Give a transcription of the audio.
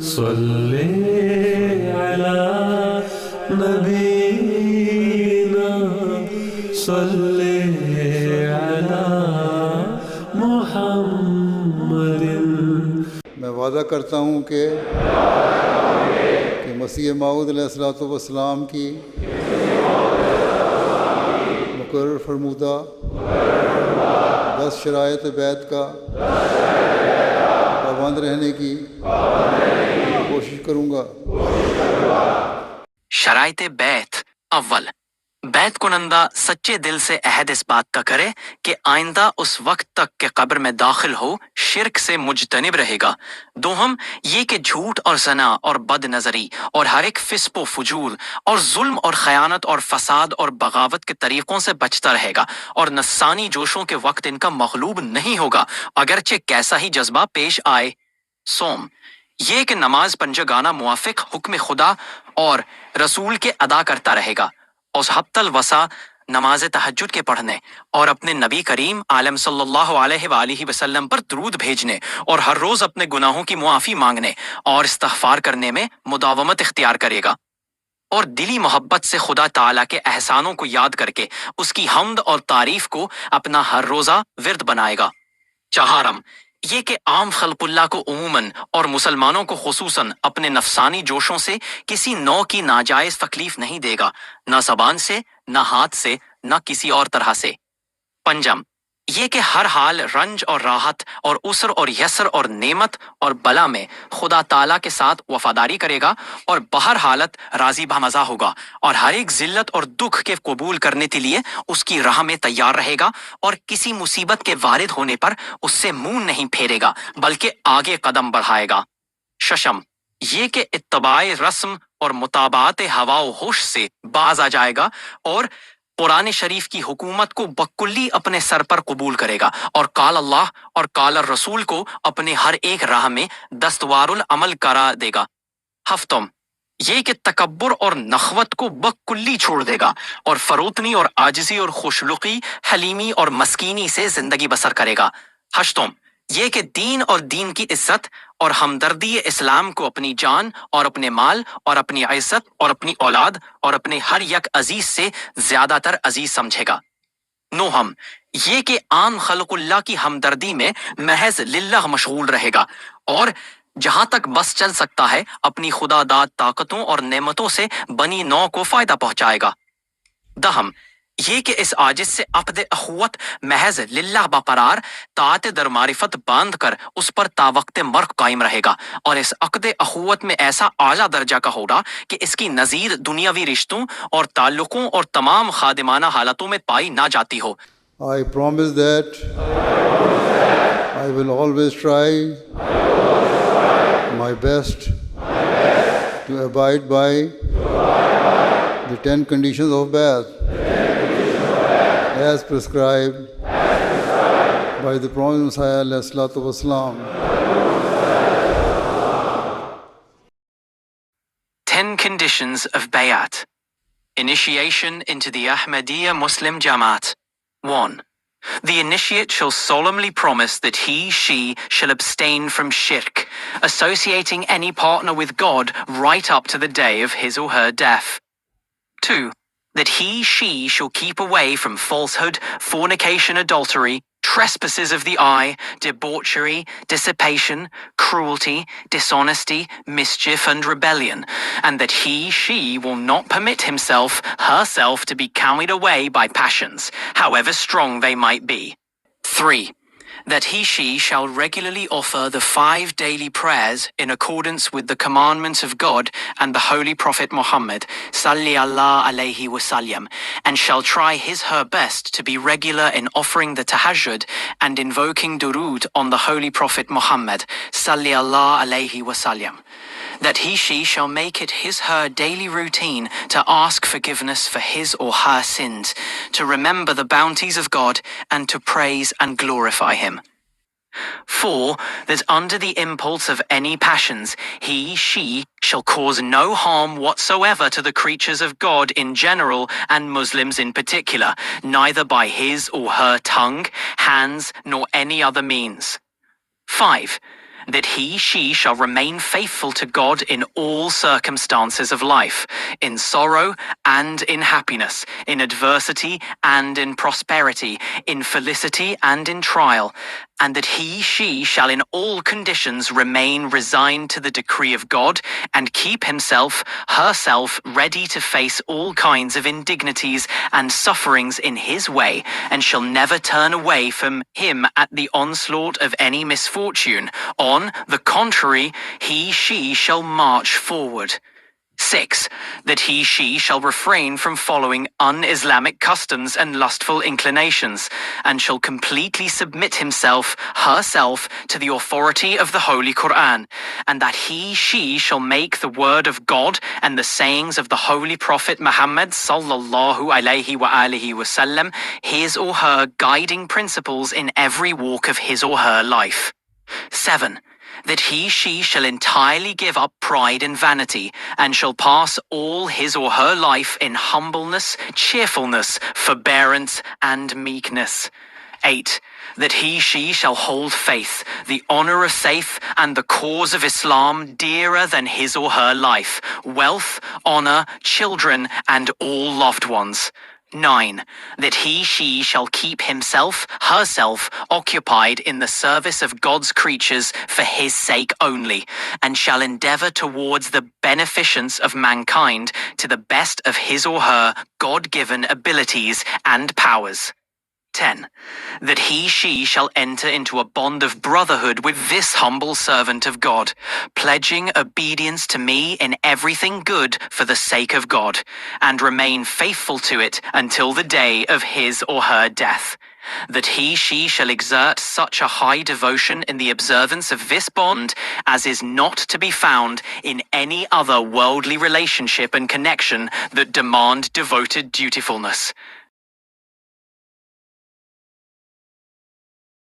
صلی علی نبینا صلی علی محمد۔ میں وعدہ کرتا ہوں کہ مسیح موعود علیہ الصلوۃ والسلام کی مقرر فرمودہ 10 شرائط بیعت کا پابند رہنے کی کوشش کروں گا۔ شرائط بیعت۔ اول، بیعت کنندہ سچے دل سے عہد اس بات کا کرے کہ آئندہ اس وقت تک کہ قبر میں داخل ہو شرک سے مجتنب رہے گا۔ دوہم، یہ کہ جھوٹ اور زنا اور بد نظری اور ہر ایک فسق و فجور اور ظلم اور خیانت اور فساد اور بغاوت کے طریقوں سے بچتا رہے گا اور نفسانی جوشوں کے وقت ان کا مغلوب نہیں ہوگا اگرچہ کیسا ہی جذبہ پیش آئے۔ سوم، یہ کہ نماز پنجگانہ موافق حکم خدا اور رسول کے ادا کرتا رہے گا، اس حبت الوسع نماز تہجد کے پڑھنے اور اپنے نبی کریم عالم صلی اللہ علیہ وآلہ وسلم پر درود بھیجنے اور ہر روز اپنے گناہوں کی معافی مانگنے اور استغفار کرنے میں مداومت اختیار کرے گا، اور دلی محبت سے خدا تعالیٰ کے احسانوں کو یاد کر کے اس کی حمد اور تعریف کو اپنا ہر روزہ ورد بنائے گا۔ چہارم، یہ کہ عام خلق اللہ کو عموماً اور مسلمانوں کو خصوصاً اپنے نفسانی جوشوں سے کسی نوع کی ناجائز تکلیف نہیں دے گا، نہ زبان سے، نہ ہاتھ سے، نہ کسی اور طرح سے۔ پنجم، یہ کہ ہر حال رنج اور راحت اور عسر اور یسر اور نعمت اور بلا میں خدا تعالیٰ کے ساتھ وفاداری کرے گا اور بہر حالت راضی بمزہ ہوگا اور ہر ایک ذلت اور دکھ کے قبول کرنے کے لیے اس کی راہ میں تیار رہے گا اور کسی مصیبت کے وارد ہونے پر اس سے منہ نہیں پھیرے گا بلکہ آگے قدم بڑھائے گا۔ ششم، یہ کہ اتباع رسم اور مطابعت ہوا و ہوش سے باز آ جائے گا اور قرآن شریف کی حکومت کو بکلی اپنے سر پر قبول کرے گا اور قال اللہ اور قال الرسول کو اپنے ہر ایک راہ میں دستوار العمل کرا دے گا۔ ہفتم، یہ کہ تکبر اور نخوت کو بکلی چھوڑ دے گا اور فروتنی اور عاجزی اور خوشلقی، حلیمی اور مسکینی سے زندگی بسر کرے گا۔ ہشتم، یہ کہ دین اور دین کی عزت اور ہمدردی اسلام کو اپنی جان اور اپنے مال اور اپنی عزت اور اپنی اولاد اور اپنے ہر یک عزیز سے زیادہ تر عزیز سمجھے گا۔ نوہم، یہ کہ عام خلق اللہ کی ہمدردی میں محض للہ مشغول رہے گا اور جہاں تک بس چل سکتا ہے اپنی خدا داد طاقتوں اور نعمتوں سے بنی نوع کو فائدہ پہنچائے گا۔ دہم، یہ کہ اس عاجز سے عقد اخوت محض للہ بقرار طاعت در معرفت باندھ کر اس پر تا وقت مرگ قائم رہے گا اور اس عقد اخوت میں ایسا اعلیٰ درجہ کا ہوگا کہ اس کی نظیر دنیاوی رشتوں اور تعلقوں اور تمام خادمانہ حالتوں میں پائی نہ جاتی ہو۔ I promise that I will always try my best to abide by the 10 conditions of Bai'at as prescribed by the Prophet Messiah alayhi salatu wasalam. 10 conditions of Bai'at. Initiation into the Ahmadiyya Muslim Jama'at. 1. The initiate shall solemnly promise that she shall abstain from shirk, associating any partner with God right up to the day of his or her death. 2. That she shall keep away from falsehood, fornication, adultery, trespasses of the eye, debauchery, dissipation, cruelty, dishonesty, mischief, and rebellion, and that she will not permit herself to be carried away by passions, however strong they might be. 3. That she shall regularly offer the 5 daily prayers in accordance with the commandments of God and the Holy Prophet Muhammad sallallahu alayhi wasallam, and shall try her best to be regular in offering the tahajjud and invoking durood on the Holy Prophet Muhammad sallallahu alayhi wasallam. That she shall make it her daily routine to ask forgiveness for his or her sins, to remember the bounties of God, and to praise and glorify him. 4. That under the impulse of any passions, she shall cause no harm whatsoever to the creatures of God in general and Muslims in particular, neither by his or her tongue, hands, nor any other means. 5. that she shall remain faithful to God in all circumstances of life, in sorrow and in happiness, in adversity and in prosperity, in felicity and in trial, and that she shall in all conditions remain resigned to the decree of God and keep herself ready to face all kinds of indignities and sufferings in his way, and shall never turn away from him at the onslaught of any misfortune. On the contrary, she shall march forward. 6. That she shall refrain from following un-Islamic customs and lustful inclinations, and shall completely submit herself to the authority of the Holy Quran, and that she shall make the word of God and the sayings of the Holy Prophet Muhammad sallallahu alaihi wa alihi wasallam his or her guiding principles in every walk of his or her life. 7. That she shall entirely give up pride and vanity, and shall pass all his or her life in humbleness, cheerfulness, forbearance, and meekness. 8. That she shall hold faith, the honor of faith, and the cause of Islam dearer than his or her life, wealth, honor, children, and all loved ones. 9. That she shall keep herself occupied in the service of God's creatures for his sake only, and shall endeavor towards the beneficence of mankind to the best of his or her God-given abilities and powers. 10. That she shall enter into a bond of brotherhood with this humble servant of God, pledging obedience to me in everything good for the sake of God, and remain faithful to it until the day of his or her death. That she shall exert such a high devotion in the observance of this bond as is not to be found in any other worldly relationship and connection that demand devoted dutifulness.